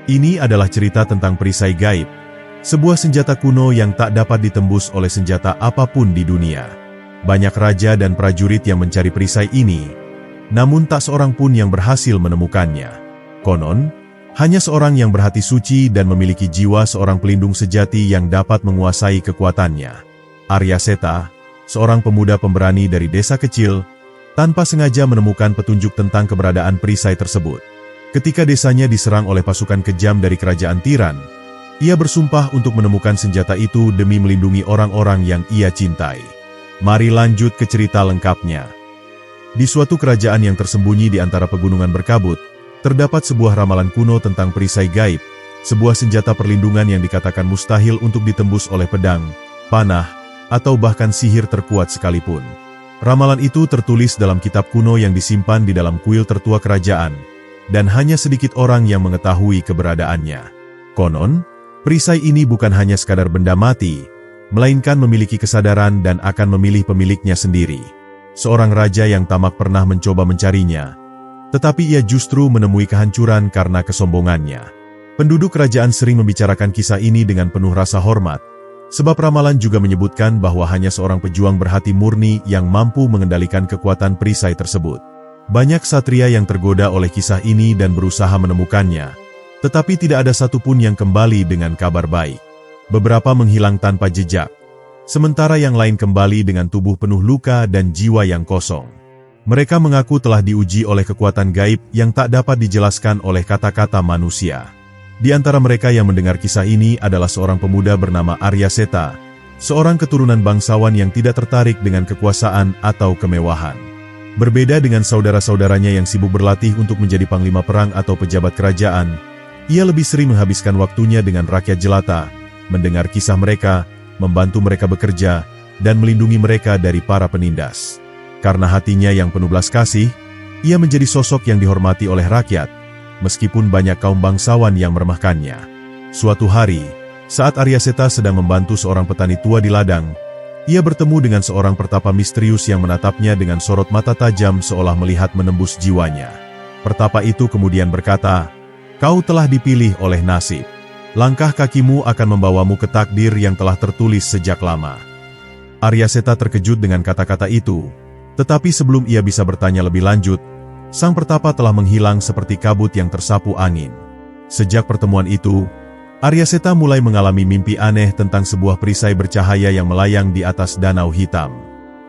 Ini adalah cerita tentang perisai gaib, sebuah senjata kuno yang tak dapat ditembus oleh senjata apapun di dunia. Banyak raja dan prajurit yang mencari perisai ini, namun tak seorang pun yang berhasil menemukannya. Konon, hanya seorang yang berhati suci dan memiliki jiwa seorang pelindung sejati yang dapat menguasai kekuatannya. Arya Seta, seorang pemuda pemberani dari desa kecil, tanpa sengaja menemukan petunjuk tentang keberadaan perisai tersebut. Ketika desanya diserang oleh pasukan kejam dari kerajaan Tiran, ia bersumpah untuk menemukan senjata itu demi melindungi orang-orang yang ia cintai. Mari lanjut ke cerita lengkapnya. Di suatu kerajaan yang tersembunyi di antara pegunungan berkabut, terdapat sebuah ramalan kuno tentang perisai gaib, sebuah senjata perlindungan yang dikatakan mustahil untuk ditembus oleh pedang, panah, atau bahkan sihir terkuat sekalipun. Ramalan itu tertulis dalam kitab kuno yang disimpan di dalam kuil tertua kerajaan, dan hanya sedikit orang yang mengetahui keberadaannya. Konon, perisai ini bukan hanya sekadar benda mati, melainkan memiliki kesadaran dan akan memilih pemiliknya sendiri. Seorang raja yang tamak pernah mencoba mencarinya, tetapi ia justru menemui kehancuran karena kesombongannya. Penduduk kerajaan sering membicarakan kisah ini dengan penuh rasa hormat, sebab ramalan juga menyebutkan bahwa hanya seorang pejuang berhati murni yang mampu mengendalikan kekuatan perisai tersebut. Banyak ksatria yang tergoda oleh kisah ini dan berusaha menemukannya, tetapi tidak ada satupun yang kembali dengan kabar baik. Beberapa menghilang tanpa jejak, sementara yang lain kembali dengan tubuh penuh luka dan jiwa yang kosong. Mereka mengaku telah diuji oleh kekuatan gaib yang tak dapat dijelaskan oleh kata-kata manusia. Di antara mereka yang mendengar kisah ini adalah seorang pemuda bernama Arya Seta, seorang keturunan bangsawan yang tidak tertarik dengan kekuasaan atau kemewahan. Berbeda dengan saudara-saudaranya yang sibuk berlatih untuk menjadi panglima perang atau pejabat kerajaan, ia lebih sering menghabiskan waktunya dengan rakyat jelata, mendengar kisah mereka, membantu mereka bekerja, dan melindungi mereka dari para penindas. Karena hatinya yang penuh belas kasih, ia menjadi sosok yang dihormati oleh rakyat, meskipun banyak kaum bangsawan yang meremehkannya. Suatu hari, saat Arya Seta sedang membantu seorang petani tua di ladang, ia bertemu dengan seorang pertapa misterius yang menatapnya dengan sorot mata tajam seolah melihat menembus jiwanya. Pertapa itu kemudian berkata, "Kau telah dipilih oleh nasib. Langkah kakimu akan membawamu ke takdir yang telah tertulis sejak lama." Arya Seta terkejut dengan kata-kata itu, tetapi sebelum ia bisa bertanya lebih lanjut, sang pertapa telah menghilang seperti kabut yang tersapu angin. Sejak pertemuan itu, Arya Seta mulai mengalami mimpi aneh tentang sebuah perisai bercahaya yang melayang di atas danau hitam.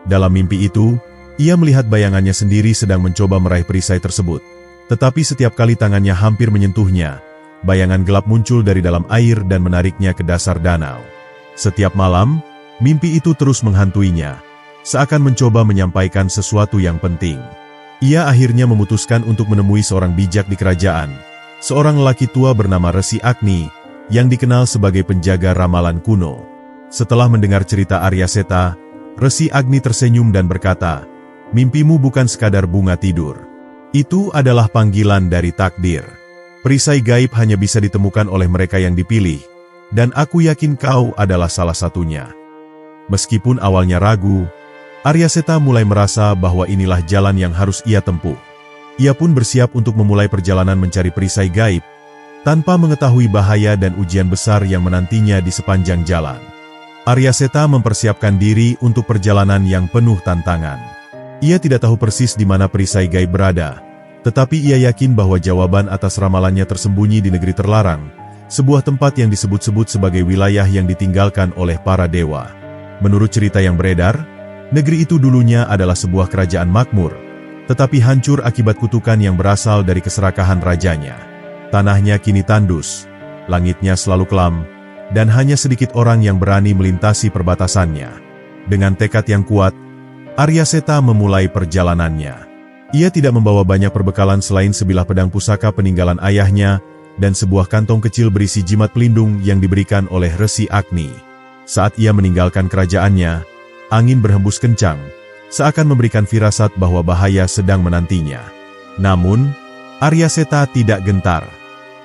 Dalam mimpi itu, ia melihat bayangannya sendiri sedang mencoba meraih perisai tersebut. Tetapi setiap kali tangannya hampir menyentuhnya, bayangan gelap muncul dari dalam air dan menariknya ke dasar danau. Setiap malam, mimpi itu terus menghantuinya, seakan mencoba menyampaikan sesuatu yang penting. Ia akhirnya memutuskan untuk menemui seorang bijak di kerajaan, seorang lelaki tua bernama Resi Agni, yang dikenal sebagai penjaga ramalan kuno. Setelah mendengar cerita Arya Seta, Resi Agni tersenyum dan berkata, "Mimpimu bukan sekadar bunga tidur. Itu adalah panggilan dari takdir. Perisai gaib hanya bisa ditemukan oleh mereka yang dipilih, dan aku yakin kau adalah salah satunya." Meskipun awalnya ragu, Arya Seta mulai merasa bahwa inilah jalan yang harus ia tempuh. Ia pun bersiap untuk memulai perjalanan mencari perisai gaib, tanpa mengetahui bahaya dan ujian besar yang menantinya di sepanjang jalan. Arya Seta mempersiapkan diri untuk perjalanan yang penuh tantangan. Ia tidak tahu persis di mana perisai gaib berada, tetapi ia yakin bahwa jawaban atas ramalannya tersembunyi di negeri terlarang, sebuah tempat yang disebut-sebut sebagai wilayah yang ditinggalkan oleh para dewa. Menurut cerita yang beredar, negeri itu dulunya adalah sebuah kerajaan makmur, tetapi hancur akibat kutukan yang berasal dari keserakahan rajanya. Tanahnya kini tandus, langitnya selalu kelam, dan hanya sedikit orang yang berani melintasi perbatasannya. Dengan tekad yang kuat, Arya Seta memulai perjalanannya. Ia tidak membawa banyak perbekalan selain sebilah pedang pusaka peninggalan ayahnya, dan sebuah kantong kecil berisi jimat pelindung yang diberikan oleh Resi Agni. Saat ia meninggalkan kerajaannya, angin berhembus kencang, seakan memberikan firasat bahwa bahaya sedang menantinya. Namun, Arya Seta tidak gentar.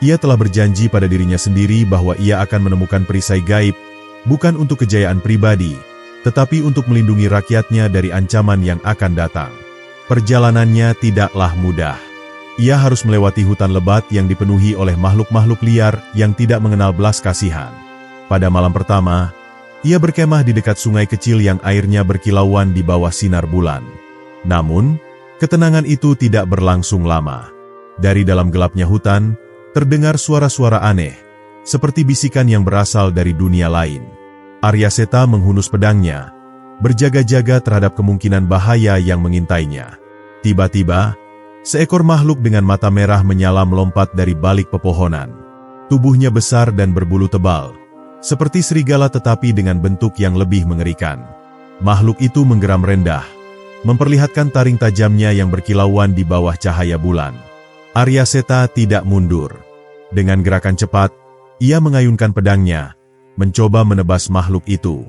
Ia telah berjanji pada dirinya sendiri bahwa ia akan menemukan perisai gaib, bukan untuk kejayaan pribadi, tetapi untuk melindungi rakyatnya dari ancaman yang akan datang. Perjalanannya tidaklah mudah. Ia harus melewati hutan lebat yang dipenuhi oleh makhluk-makhluk liar yang tidak mengenal belas kasihan. Pada malam pertama, ia berkemah di dekat sungai kecil yang airnya berkilauan di bawah sinar bulan. Namun, ketenangan itu tidak berlangsung lama. Dari dalam gelapnya hutan, terdengar suara-suara aneh, seperti bisikan yang berasal dari dunia lain. Aryaseta menghunus pedangnya, berjaga-jaga terhadap kemungkinan bahaya yang mengintainya. Tiba-tiba, seekor makhluk dengan mata merah menyala melompat dari balik pepohonan. Tubuhnya besar dan berbulu tebal, seperti serigala tetapi dengan bentuk yang lebih mengerikan. Makhluk itu menggeram rendah, memperlihatkan taring tajamnya yang berkilauan di bawah cahaya bulan. Aryaseta tidak mundur. Dengan gerakan cepat, ia mengayunkan pedangnya, mencoba menebas makhluk itu.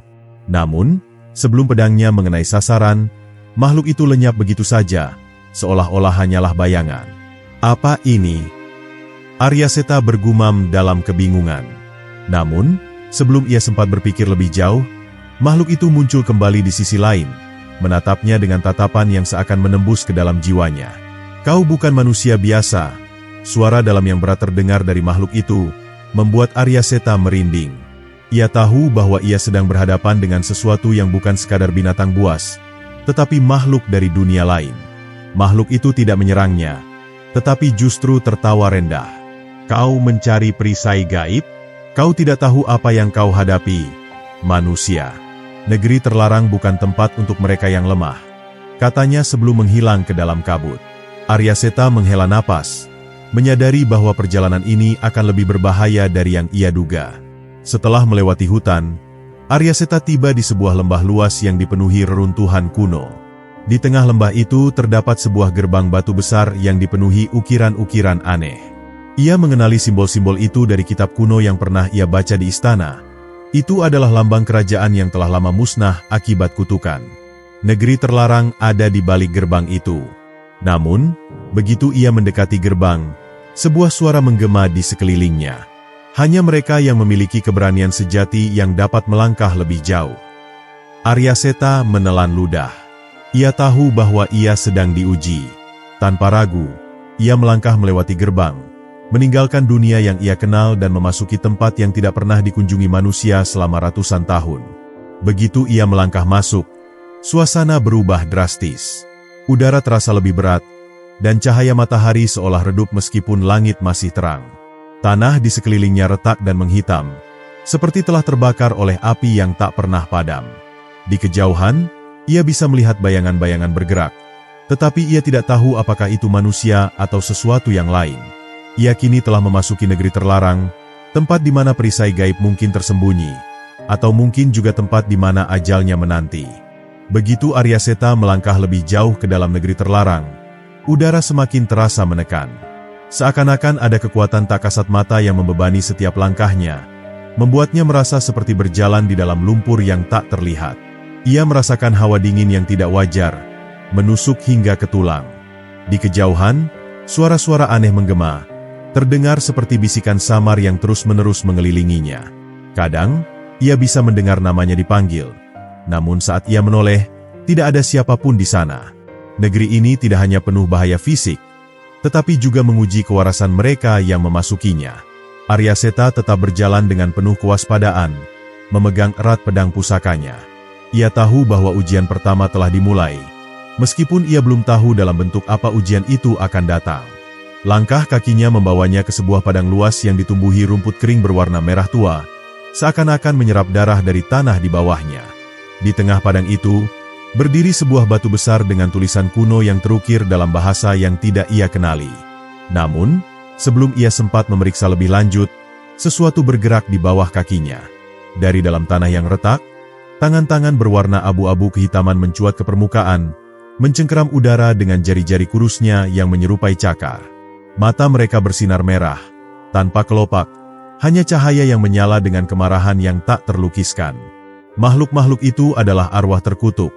Namun, sebelum pedangnya mengenai sasaran, makhluk itu lenyap begitu saja, seolah-olah hanyalah bayangan. Apa ini? Aryaseta bergumam dalam kebingungan. Namun, sebelum ia sempat berpikir lebih jauh, makhluk itu muncul kembali di sisi lain, menatapnya dengan tatapan yang seakan menembus ke dalam jiwanya. "Kau bukan manusia biasa." Suara dalam yang berat terdengar dari makhluk itu, membuat Aryaseta merinding. Ia tahu bahwa ia sedang berhadapan dengan sesuatu yang bukan sekadar binatang buas, tetapi makhluk dari dunia lain. Makhluk itu tidak menyerangnya, tetapi justru tertawa rendah. "Kau mencari perisai gaib? Kau tidak tahu apa yang kau hadapi, manusia. Negeri terlarang bukan tempat untuk mereka yang lemah," katanya sebelum menghilang ke dalam kabut. Aryaseta menghela napas, menyadari bahwa perjalanan ini akan lebih berbahaya dari yang ia duga. Setelah melewati hutan, Aryaseta tiba di sebuah lembah luas yang dipenuhi reruntuhan kuno. Di tengah lembah itu terdapat sebuah gerbang batu besar yang dipenuhi ukiran-ukiran aneh. Ia mengenali simbol-simbol itu dari kitab kuno yang pernah ia baca di istana. Itu adalah lambang kerajaan yang telah lama musnah akibat kutukan. Negeri terlarang ada di balik gerbang itu. Namun, begitu ia mendekati gerbang, sebuah suara menggema di sekelilingnya. Hanya mereka yang memiliki keberanian sejati yang dapat melangkah lebih jauh. Aryaseta menelan ludah. Ia tahu bahwa ia sedang diuji. Tanpa ragu, ia melangkah melewati gerbang, meninggalkan dunia yang ia kenal dan memasuki tempat yang tidak pernah dikunjungi manusia selama ratusan tahun. Begitu ia melangkah masuk, suasana berubah drastis. Udara terasa lebih berat, dan cahaya matahari seolah redup meskipun langit masih terang. Tanah di sekelilingnya retak dan menghitam, seperti telah terbakar oleh api yang tak pernah padam. Di kejauhan, ia bisa melihat bayangan-bayangan bergerak, tetapi ia tidak tahu apakah itu manusia atau sesuatu yang lain. Ia kini telah memasuki negeri terlarang, tempat di mana perisai gaib mungkin tersembunyi, atau mungkin juga tempat di mana ajalnya menanti. Begitu Aryaseta melangkah lebih jauh ke dalam negeri terlarang, udara semakin terasa menekan. Seakan-akan ada kekuatan tak kasat mata yang membebani setiap langkahnya, membuatnya merasa seperti berjalan di dalam lumpur yang tak terlihat. Ia merasakan hawa dingin yang tidak wajar, menusuk hingga ke tulang. Di kejauhan, suara-suara aneh menggema, terdengar seperti bisikan samar yang terus-menerus mengelilinginya. Kadang, ia bisa mendengar namanya dipanggil. Namun saat ia menoleh, tidak ada siapapun di sana. Negeri ini tidak hanya penuh bahaya fisik, tetapi juga menguji kewarasan mereka yang memasukinya. Aryaseta tetap berjalan dengan penuh kewaspadaan, memegang erat pedang pusakanya. Ia tahu bahwa ujian pertama telah dimulai, meskipun ia belum tahu dalam bentuk apa ujian itu akan datang. Langkah kakinya membawanya ke sebuah padang luas yang ditumbuhi rumput kering berwarna merah tua, seakan-akan menyerap darah dari tanah di bawahnya. Di tengah padang itu, berdiri sebuah batu besar dengan tulisan kuno yang terukir dalam bahasa yang tidak ia kenali. Namun, sebelum ia sempat memeriksa lebih lanjut, sesuatu bergerak di bawah kakinya. Dari dalam tanah yang retak, tangan-tangan berwarna abu-abu kehitaman mencuat ke permukaan, mencengkeram udara dengan jari-jari kurusnya yang menyerupai cakar. Mata mereka bersinar merah, tanpa kelopak, hanya cahaya yang menyala dengan kemarahan yang tak terlukiskan. Makhluk-makhluk itu adalah arwah terkutuk,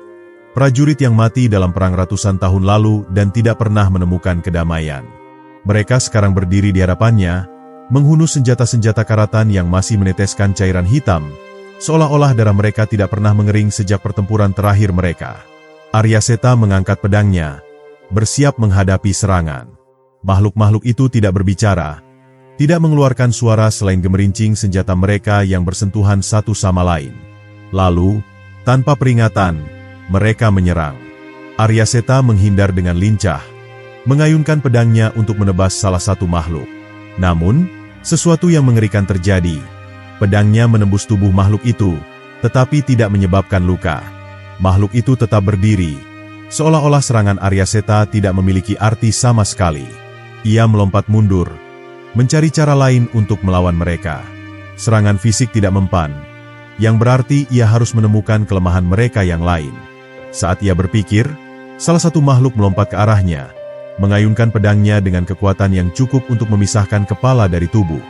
prajurit yang mati dalam perang ratusan tahun lalu dan tidak pernah menemukan kedamaian. Mereka sekarang berdiri di hadapannya, menghunus senjata-senjata karatan yang masih meneteskan cairan hitam, seolah-olah darah mereka tidak pernah mengering sejak pertempuran terakhir mereka. Aryaseta mengangkat pedangnya, bersiap menghadapi serangan. Makhluk-makhluk itu tidak berbicara, tidak mengeluarkan suara selain gemerincing senjata mereka yang bersentuhan satu sama lain. Lalu, tanpa peringatan, mereka menyerang. Aryaseta menghindar dengan lincah, mengayunkan pedangnya untuk menebas salah satu makhluk. Namun, sesuatu yang mengerikan terjadi. Pedangnya menembus tubuh makhluk itu, tetapi tidak menyebabkan luka. Makhluk itu tetap berdiri, seolah-olah serangan Aryaseta tidak memiliki arti sama sekali. Ia melompat mundur, mencari cara lain untuk melawan mereka. Serangan fisik tidak mempan, yang berarti ia harus menemukan kelemahan mereka yang lain. Saat ia berpikir, salah satu makhluk melompat ke arahnya, mengayunkan pedangnya dengan kekuatan yang cukup untuk memisahkan kepala dari tubuh.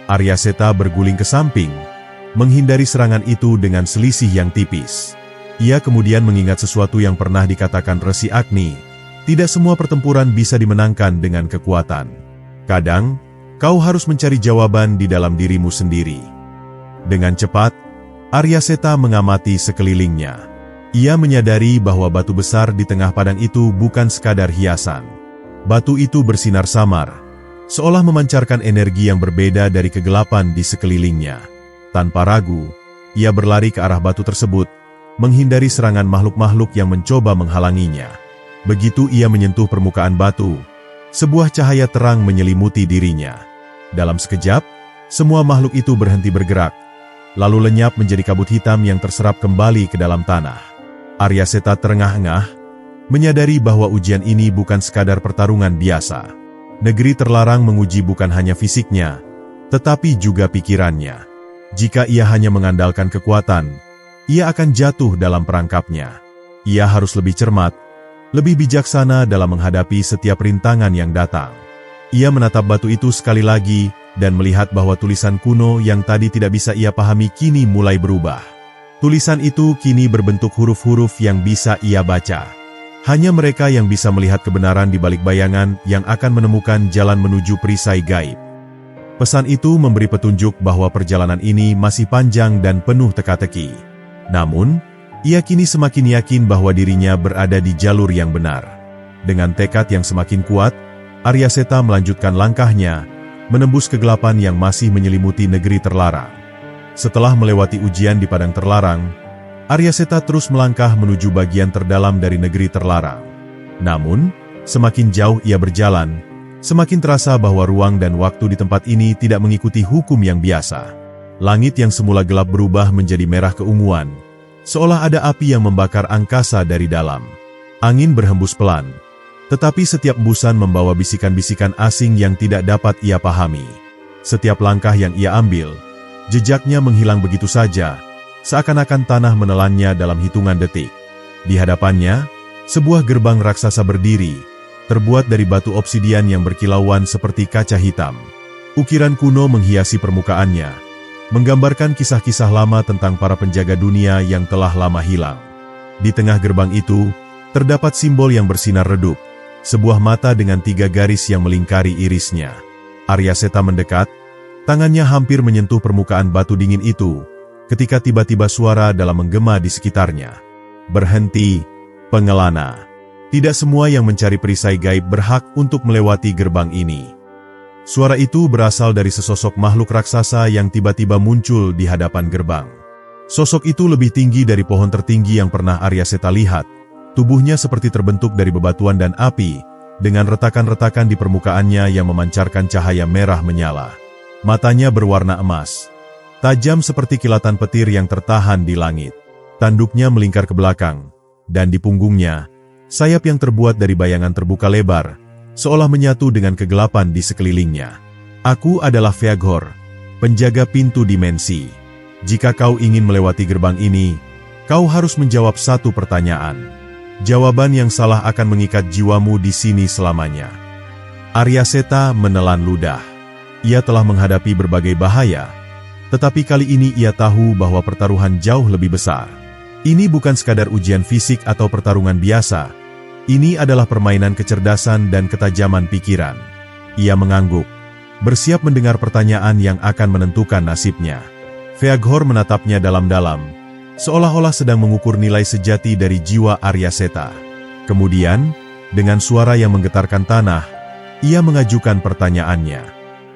Aryaseta berguling ke samping, menghindari serangan itu dengan selisih yang tipis. Ia kemudian mengingat sesuatu yang pernah dikatakan Resi Agni, tidak semua pertempuran bisa dimenangkan dengan kekuatan. Kadang, kau harus mencari jawaban di dalam dirimu sendiri. Dengan cepat, Aryaseta mengamati sekelilingnya. Ia menyadari bahwa batu besar di tengah padang itu bukan sekadar hiasan. Batu itu bersinar samar, seolah memancarkan energi yang berbeda dari kegelapan di sekelilingnya. Tanpa ragu, ia berlari ke arah batu tersebut, menghindari serangan makhluk-makhluk yang mencoba menghalanginya. Begitu ia menyentuh permukaan batu, sebuah cahaya terang menyelimuti dirinya. Dalam sekejap, semua makhluk itu berhenti bergerak, lalu lenyap menjadi kabut hitam yang terserap kembali ke dalam tanah. Aryaseta terengah-engah, menyadari bahwa ujian ini bukan sekadar pertarungan biasa. Negeri terlarang menguji bukan hanya fisiknya, tetapi juga pikirannya. Jika ia hanya mengandalkan kekuatan, ia akan jatuh dalam perangkapnya. Ia harus lebih cermat, lebih bijaksana dalam menghadapi setiap rintangan yang datang. Ia menatap batu itu sekali lagi, dan melihat bahwa tulisan kuno yang tadi tidak bisa ia pahami kini mulai berubah. Tulisan itu kini berbentuk huruf-huruf yang bisa ia baca. Hanya mereka yang bisa melihat kebenaran di balik bayangan yang akan menemukan jalan menuju perisai gaib. Pesan itu memberi petunjuk bahwa perjalanan ini masih panjang dan penuh teka-teki. Namun, ia kini semakin yakin bahwa dirinya berada di jalur yang benar. Dengan tekad yang semakin kuat, Aryaseta melanjutkan langkahnya, menembus kegelapan yang masih menyelimuti negeri terlarang. Setelah melewati ujian di padang terlarang, Aryaseta terus melangkah menuju bagian terdalam dari negeri terlarang. Namun, semakin jauh ia berjalan, semakin terasa bahwa ruang dan waktu di tempat ini tidak mengikuti hukum yang biasa. Langit yang semula gelap berubah menjadi merah keunguan, seolah ada api yang membakar angkasa dari dalam. Angin berhembus pelan, tetapi setiap embusan membawa bisikan-bisikan asing yang tidak dapat ia pahami. Setiap langkah yang ia ambil, jejaknya menghilang begitu saja, seakan-akan tanah menelannya dalam hitungan detik. Di hadapannya, sebuah gerbang raksasa berdiri, terbuat dari batu obsidian yang berkilauan seperti kaca hitam. Ukiran kuno menghiasi permukaannya, menggambarkan kisah-kisah lama tentang para penjaga dunia yang telah lama hilang. Di tengah gerbang itu, terdapat simbol yang bersinar redup, sebuah mata dengan 3 garis yang melingkari irisnya. Aryaseta mendekat, tangannya hampir menyentuh permukaan batu dingin itu, ketika tiba-tiba suara dalam menggema di sekitarnya. Berhenti, pengelana. Tidak semua yang mencari perisai gaib berhak untuk melewati gerbang ini. Suara itu berasal dari sesosok makhluk raksasa yang tiba-tiba muncul di hadapan gerbang. Sosok itu lebih tinggi dari pohon tertinggi yang pernah Aryaseta lihat. Tubuhnya seperti terbentuk dari bebatuan dan api, dengan retakan-retakan di permukaannya yang memancarkan cahaya merah menyala. Matanya berwarna emas, tajam seperti kilatan petir yang tertahan di langit. Tanduknya melingkar ke belakang, dan di punggungnya, sayap yang terbuat dari bayangan terbuka lebar, seolah menyatu dengan kegelapan di sekelilingnya. Aku adalah Feaghor, penjaga pintu dimensi. Jika kau ingin melewati gerbang ini, kau harus menjawab satu pertanyaan. Jawaban yang salah akan mengikat jiwamu di sini selamanya. Aryaseta menelan ludah. Ia telah menghadapi berbagai bahaya, tetapi kali ini ia tahu bahwa pertaruhan jauh lebih besar. Ini bukan sekadar ujian fisik atau pertarungan biasa. Ini adalah permainan kecerdasan dan ketajaman pikiran. Ia mengangguk, bersiap mendengar pertanyaan yang akan menentukan nasibnya. Feaghor menatapnya dalam-dalam, seolah-olah sedang mengukur nilai sejati dari jiwa Aryaseta. Kemudian, dengan suara yang menggetarkan tanah, Ia mengajukan pertanyaannya.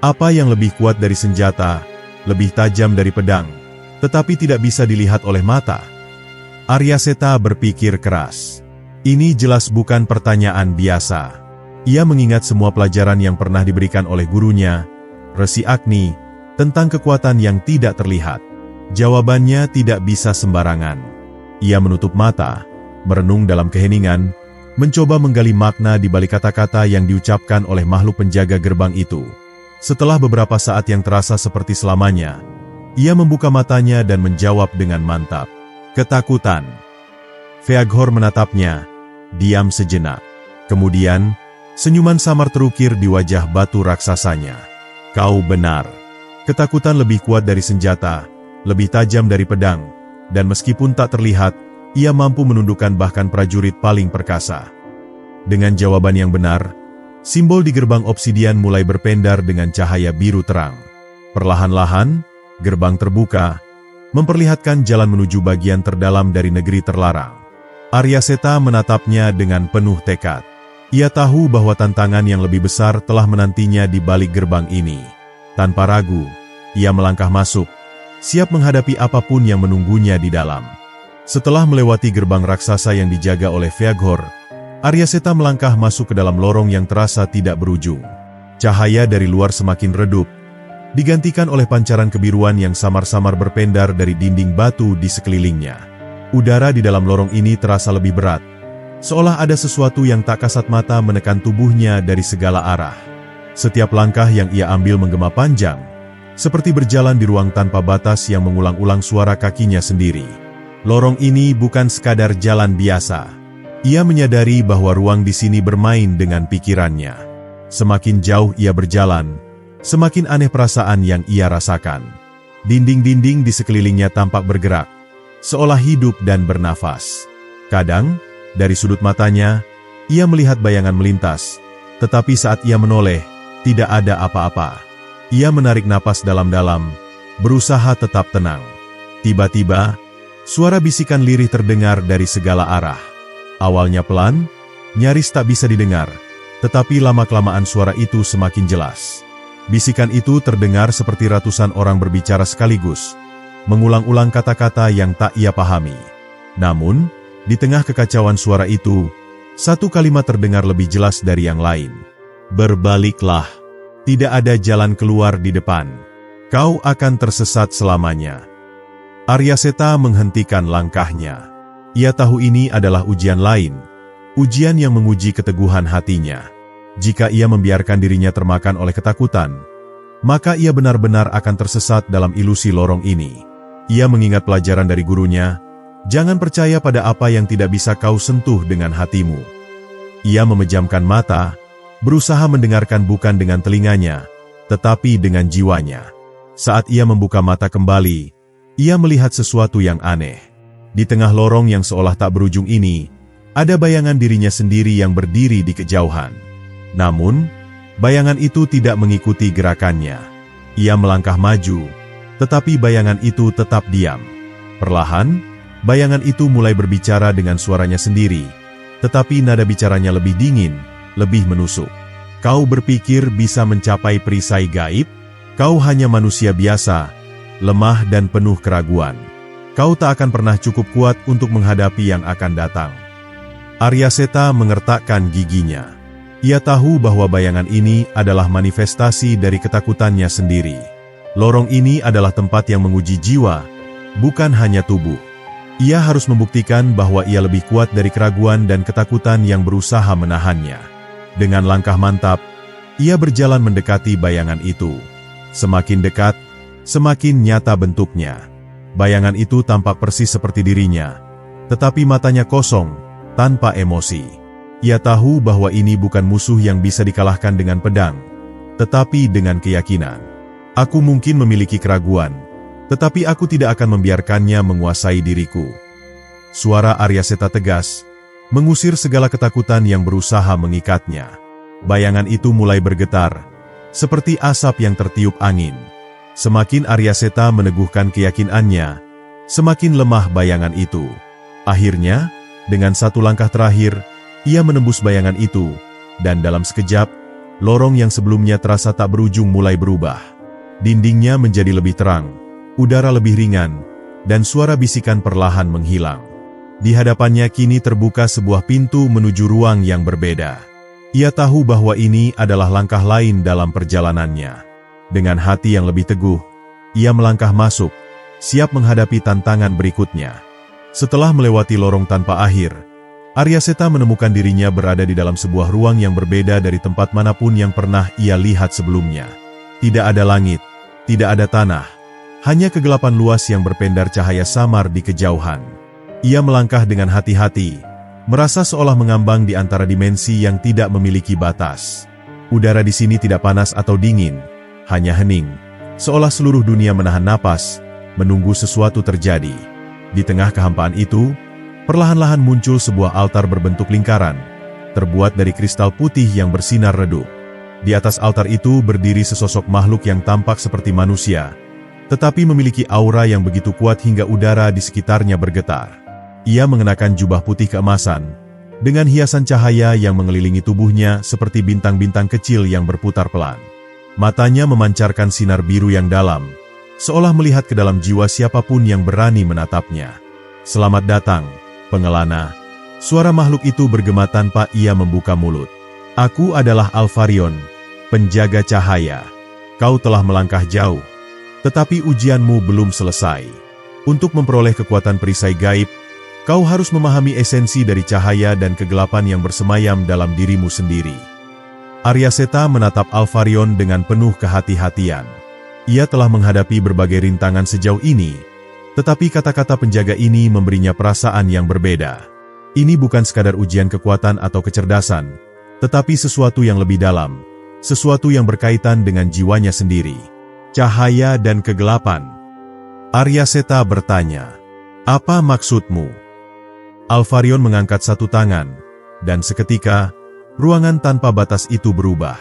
Apa yang lebih kuat dari senjata, lebih tajam dari pedang, tetapi tidak bisa dilihat oleh mata? Aryaseta berpikir keras. Ini jelas bukan pertanyaan biasa. Ia mengingat semua pelajaran yang pernah diberikan oleh gurunya, Resi Agni, tentang kekuatan yang tidak terlihat. Jawabannya tidak bisa sembarangan. Ia menutup mata, merenung dalam keheningan, mencoba menggali makna di balik kata-kata yang diucapkan oleh makhluk penjaga gerbang itu. Setelah beberapa saat yang terasa seperti selamanya, ia membuka matanya dan menjawab dengan mantap. Ketakutan. Feaghor menatapnya, diam sejenak. Kemudian, senyuman samar terukir di wajah batu raksasanya. Kau benar. Ketakutan lebih kuat dari senjata, lebih tajam dari pedang, dan meskipun tak terlihat, ia mampu menundukkan bahkan prajurit paling perkasa. Dengan jawaban yang benar, simbol di gerbang obsidian mulai berpendar dengan cahaya biru terang. Perlahan-lahan, gerbang terbuka, memperlihatkan jalan menuju bagian terdalam dari negeri terlarang. Aryaseta menatapnya dengan penuh tekad. Ia tahu bahwa tantangan yang lebih besar telah menantinya di balik gerbang ini. Tanpa ragu, ia melangkah masuk, siap menghadapi apapun yang menunggunya di dalam. Setelah melewati gerbang raksasa yang dijaga oleh Feaghor, Aryaseta melangkah masuk ke dalam lorong yang terasa tidak berujung. Cahaya dari luar semakin redup, digantikan oleh pancaran kebiruan yang samar-samar berpendar dari dinding batu di sekelilingnya. Udara di dalam lorong ini terasa lebih berat, seolah ada sesuatu yang tak kasat mata menekan tubuhnya dari segala arah. Setiap langkah yang ia ambil menggema panjang, seperti berjalan di ruang tanpa batas yang mengulang-ulang suara kakinya sendiri. Lorong ini bukan sekadar jalan biasa. Ia menyadari bahwa ruang di sini bermain dengan pikirannya. Semakin jauh ia berjalan, semakin aneh perasaan yang ia rasakan. Dinding-dinding di sekelilingnya tampak bergerak, seolah hidup dan bernafas. Kadang, dari sudut matanya, ia melihat bayangan melintas, tetapi saat ia menoleh, tidak ada apa-apa. Ia menarik napas dalam-dalam, berusaha tetap tenang. Tiba-tiba, suara bisikan lirih terdengar dari segala arah. Awalnya pelan, nyaris tak bisa didengar, tetapi lama-kelamaan suara itu semakin jelas. Bisikan itu terdengar seperti ratusan orang berbicara sekaligus, mengulang-ulang kata-kata yang tak ia pahami. Namun, di tengah kekacauan suara itu, satu kalimat terdengar lebih jelas dari yang lain. Berbaliklah, tidak ada jalan keluar di depan. Kau akan tersesat selamanya. Aryaseta menghentikan langkahnya. Ia tahu ini adalah ujian lain, ujian yang menguji keteguhan hatinya. Jika ia membiarkan dirinya termakan oleh ketakutan, maka ia benar-benar akan tersesat dalam ilusi lorong ini. Ia mengingat pelajaran dari gurunya, jangan percaya pada apa yang tidak bisa kau sentuh dengan hatimu. Ia memejamkan mata, berusaha mendengarkan bukan dengan telinganya, tetapi dengan jiwanya. Saat ia membuka mata kembali, ia melihat sesuatu yang aneh. Di tengah lorong yang seolah tak berujung ini, ada bayangan dirinya sendiri yang berdiri di kejauhan. Namun, bayangan itu tidak mengikuti gerakannya. Ia melangkah maju, tetapi bayangan itu tetap diam. Perlahan, bayangan itu mulai berbicara dengan suaranya sendiri, tetapi nada bicaranya lebih dingin, lebih menusuk. Kau berpikir bisa mencapai perisai gaib? Kau hanya manusia biasa, lemah dan penuh keraguan. Kau tak akan pernah cukup kuat untuk menghadapi yang akan datang. Aryaseta mengertakkan giginya. Ia tahu bahwa bayangan ini adalah manifestasi dari ketakutannya sendiri. Lorong ini adalah tempat yang menguji jiwa, bukan hanya tubuh. Ia harus membuktikan bahwa ia lebih kuat dari keraguan dan ketakutan yang berusaha menahannya. Dengan langkah mantap, ia berjalan mendekati bayangan itu. Semakin dekat, semakin nyata bentuknya. Bayangan itu tampak persis seperti dirinya, tetapi matanya kosong, tanpa emosi. Ia tahu bahwa ini bukan musuh yang bisa dikalahkan dengan pedang, tetapi dengan keyakinan. Aku mungkin memiliki keraguan, tetapi aku tidak akan membiarkannya menguasai diriku. Suara Aryaseta tegas, mengusir segala ketakutan yang berusaha mengikatnya. Bayangan itu mulai bergetar, seperti asap yang tertiup angin. Semakin Aryaseta meneguhkan keyakinannya, semakin lemah bayangan itu. Akhirnya, dengan satu langkah terakhir, ia menembus bayangan itu, dan dalam sekejap, Lorong yang sebelumnya terasa tak berujung mulai berubah. Dindingnya menjadi lebih terang, udara lebih ringan, dan suara bisikan perlahan menghilang. Di hadapannya kini terbuka sebuah pintu menuju ruang yang berbeda. Ia tahu bahwa ini adalah langkah lain dalam perjalanannya. Dengan hati yang lebih teguh, ia melangkah masuk, siap menghadapi tantangan berikutnya. Setelah melewati lorong tanpa akhir, Aryaseta menemukan dirinya berada di dalam sebuah ruang yang berbeda dari tempat manapun yang pernah ia lihat sebelumnya. Tidak ada langit, tidak ada tanah, hanya kegelapan luas yang berpendar cahaya samar di kejauhan. Ia melangkah dengan hati-hati, merasa seolah mengambang di antara dimensi yang tidak memiliki batas. Udara di sini tidak panas atau dingin, hanya hening, seolah seluruh dunia menahan napas, menunggu sesuatu terjadi. Di tengah kehampaan itu, perlahan-lahan muncul sebuah altar berbentuk lingkaran, terbuat dari kristal putih yang bersinar redup. Di atas altar itu berdiri sesosok makhluk yang tampak seperti manusia, tetapi memiliki aura yang begitu kuat hingga udara di sekitarnya bergetar. Ia mengenakan jubah putih keemasan, dengan hiasan cahaya yang mengelilingi tubuhnya seperti bintang-bintang kecil yang berputar pelan. Matanya memancarkan sinar biru yang dalam, seolah melihat ke dalam jiwa siapapun yang berani menatapnya. "Selamat datang, pengelana." Suara makhluk itu bergema tanpa ia membuka mulut. "Aku adalah Alfarion, penjaga cahaya. Kau telah melangkah jauh, tetapi ujianmu belum selesai. Untuk memperoleh kekuatan perisai gaib, kau harus memahami esensi dari cahaya dan kegelapan yang bersemayam dalam dirimu sendiri." Aryaseta menatap Alfarion dengan penuh kehati-hatian. Ia telah menghadapi berbagai rintangan sejauh ini, tetapi kata-kata penjaga ini memberinya perasaan yang berbeda. Ini bukan sekadar ujian kekuatan atau kecerdasan, tetapi sesuatu yang lebih dalam, sesuatu yang berkaitan dengan jiwanya sendiri. "Cahaya dan kegelapan." Aryaseta bertanya, "Apa maksudmu?" Alfarion mengangkat satu tangan, dan seketika, ruangan tanpa batas itu berubah.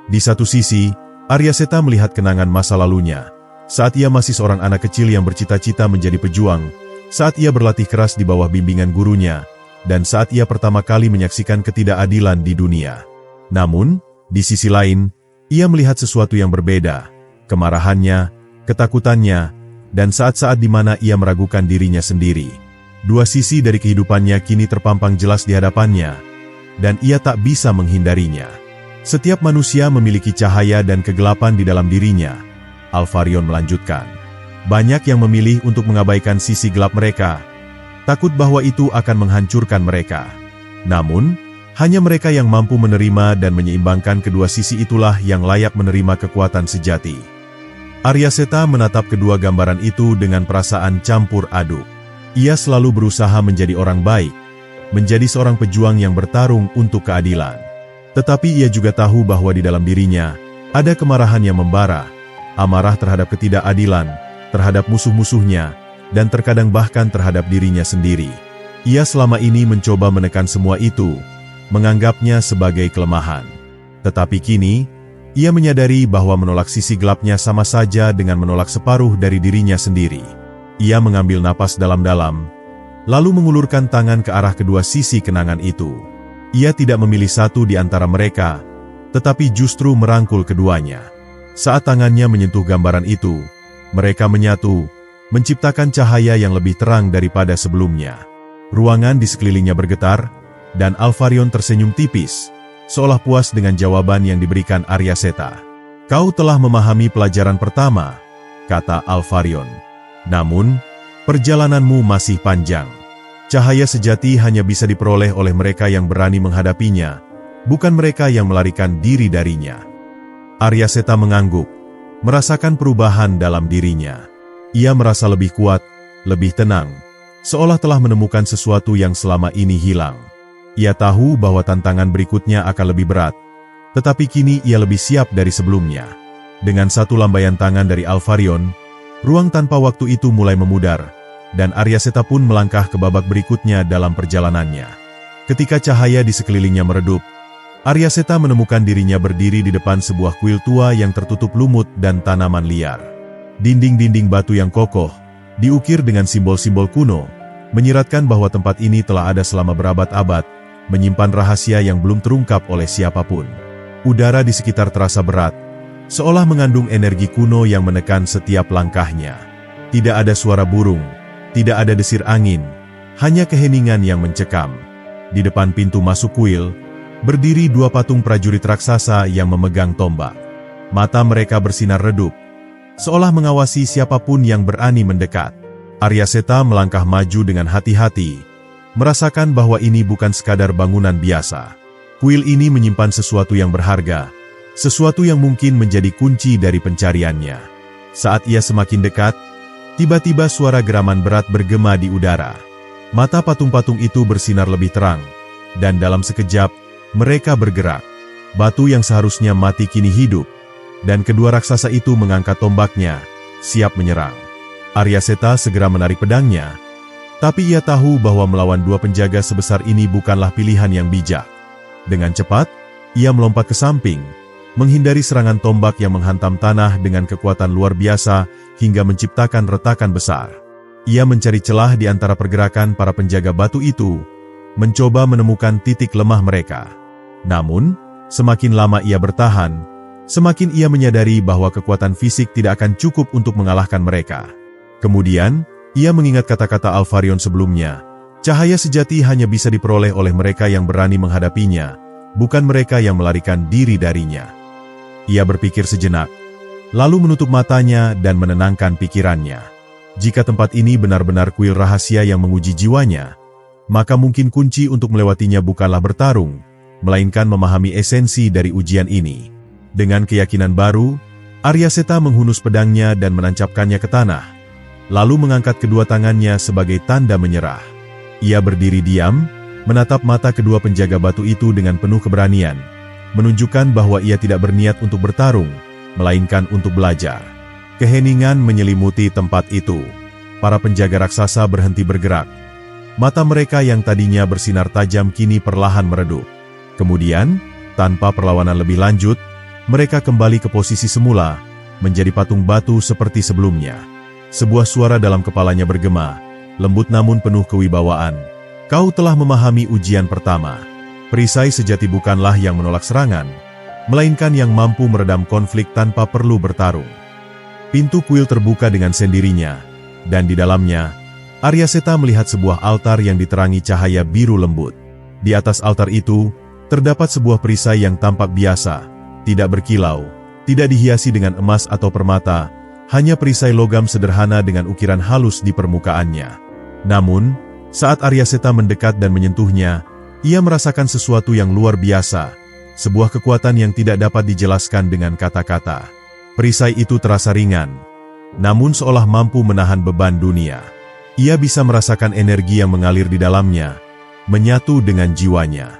Di satu sisi, Aryaseta melihat kenangan masa lalunya, saat ia masih seorang anak kecil yang bercita-cita menjadi pejuang, saat ia berlatih keras di bawah bimbingan gurunya, dan saat ia pertama kali menyaksikan ketidakadilan di dunia. Namun, di sisi lain, ia melihat sesuatu yang berbeda, kemarahannya, ketakutannya, dan saat-saat di mana ia meragukan dirinya sendiri. Dua sisi dari kehidupannya kini terpampang jelas di hadapannya, dan ia tak bisa menghindarinya. Setiap manusia memiliki cahaya dan kegelapan di dalam dirinya, Alfarion melanjutkan. Banyak yang memilih untuk mengabaikan sisi gelap mereka, takut bahwa itu akan menghancurkan mereka. Namun, hanya mereka yang mampu menerima dan menyeimbangkan kedua sisi itulah yang layak menerima kekuatan sejati. Aryaseta menatap kedua gambaran itu dengan perasaan campur aduk. Ia selalu berusaha menjadi orang baik, menjadi seorang pejuang yang bertarung untuk keadilan. Tetapi ia juga tahu bahwa di dalam dirinya ada kemarahan yang membara, amarah terhadap ketidakadilan, terhadap musuh-musuhnya, dan terkadang bahkan terhadap dirinya sendiri. Ia selama ini mencoba menekan semua itu, menganggapnya sebagai kelemahan. Tetapi kini, ia menyadari bahwa menolak sisi gelapnya sama saja dengan menolak separuh dari dirinya sendiri. Ia mengambil napas dalam-dalam, lalu mengulurkan tangan ke arah kedua sisi kenangan itu. Ia tidak memilih satu di antara mereka, tetapi justru merangkul keduanya. Saat tangannya menyentuh gambaran itu, mereka menyatu, menciptakan cahaya yang lebih terang daripada sebelumnya. Ruangan di sekelilingnya bergetar, dan Alfarion tersenyum tipis, seolah puas dengan jawaban yang diberikan Aryaseta. "Kau telah memahami pelajaran pertama," kata Alfarion. "Namun, perjalananmu masih panjang. Cahaya sejati hanya bisa diperoleh oleh mereka yang berani menghadapinya, bukan mereka yang melarikan diri darinya." Aryaseta mengangguk, merasakan perubahan dalam dirinya. Ia merasa lebih kuat, lebih tenang, seolah telah menemukan sesuatu yang selama ini hilang. Ia tahu bahwa tantangan berikutnya akan lebih berat, tetapi kini ia lebih siap dari sebelumnya. Dengan satu lambaian tangan dari Alfarion, ruang tanpa waktu itu mulai memudar, dan Aryaseta pun melangkah ke babak berikutnya dalam perjalanannya. Ketika cahaya di sekelilingnya meredup, Aryaseta menemukan dirinya berdiri di depan sebuah kuil tua yang tertutup lumut dan tanaman liar. Dinding-dinding batu yang kokoh, diukir dengan simbol-simbol kuno, menyiratkan bahwa tempat ini telah ada selama berabad-abad, menyimpan rahasia yang belum terungkap oleh siapapun. Udara di sekitar terasa berat, seolah mengandung energi kuno yang menekan setiap langkahnya. Tidak ada suara burung, tidak ada desir angin, hanya keheningan yang mencekam. Di depan pintu masuk kuil, berdiri dua patung prajurit raksasa yang memegang tombak. Mata mereka bersinar redup, seolah mengawasi siapapun yang berani mendekat. Aryaseta melangkah maju dengan hati-hati, merasakan bahwa ini bukan sekadar bangunan biasa. Kuil ini menyimpan sesuatu yang berharga, sesuatu yang mungkin menjadi kunci dari pencariannya. Saat ia semakin dekat, tiba-tiba suara geraman berat bergema di udara. Mata patung-patung itu bersinar lebih terang, dan dalam sekejap, mereka bergerak. Batu yang seharusnya mati kini hidup, dan kedua raksasa itu mengangkat tombaknya, siap menyerang. Aryaseta segera menarik pedangnya, tapi ia tahu bahwa melawan dua penjaga sebesar ini bukanlah pilihan yang bijak. Dengan cepat, ia melompat ke samping, menghindari serangan tombak yang menghantam tanah dengan kekuatan luar biasa hingga menciptakan retakan besar. Ia mencari celah di antara pergerakan para penjaga batu itu, mencoba menemukan titik lemah mereka. Namun, semakin lama ia bertahan, semakin ia menyadari bahwa kekuatan fisik tidak akan cukup untuk mengalahkan mereka. Kemudian, ia mengingat kata-kata Alfarion sebelumnya, cahaya sejati hanya bisa diperoleh oleh mereka yang berani menghadapinya, bukan mereka yang melarikan diri darinya. Ia berpikir sejenak, lalu menutup matanya dan menenangkan pikirannya. Jika tempat ini benar-benar kuil rahasia yang menguji jiwanya, maka mungkin kunci untuk melewatinya bukanlah bertarung, melainkan memahami esensi dari ujian ini. Dengan keyakinan baru, Aryaseta menghunus pedangnya dan menancapkannya ke tanah, lalu mengangkat kedua tangannya sebagai tanda menyerah. Ia berdiri diam, menatap mata kedua penjaga batu itu dengan penuh keberanian, menunjukkan bahwa ia tidak berniat untuk bertarung, melainkan untuk belajar. Keheningan menyelimuti tempat itu. Para penjaga raksasa berhenti bergerak. Mata mereka yang tadinya bersinar tajam kini perlahan meredup. Kemudian, tanpa perlawanan lebih lanjut, mereka kembali ke posisi semula, menjadi patung batu seperti sebelumnya. Sebuah suara dalam kepalanya bergema, lembut namun penuh kewibawaan. Kau telah memahami ujian pertama. Perisai sejati bukanlah yang menolak serangan, melainkan yang mampu meredam konflik tanpa perlu bertarung. Pintu kuil terbuka dengan sendirinya, dan di dalamnya, Aryaseta melihat sebuah altar yang diterangi cahaya biru lembut. Di atas altar itu, terdapat sebuah perisai yang tampak biasa, tidak berkilau, tidak dihiasi dengan emas atau permata, hanya perisai logam sederhana dengan ukiran halus di permukaannya. Namun, saat Aryaseta mendekat dan menyentuhnya, ia merasakan sesuatu yang luar biasa, sebuah kekuatan yang tidak dapat dijelaskan dengan kata-kata. Perisai itu terasa ringan, namun seolah mampu menahan beban dunia. Ia bisa merasakan energi yang mengalir di dalamnya, menyatu dengan jiwanya.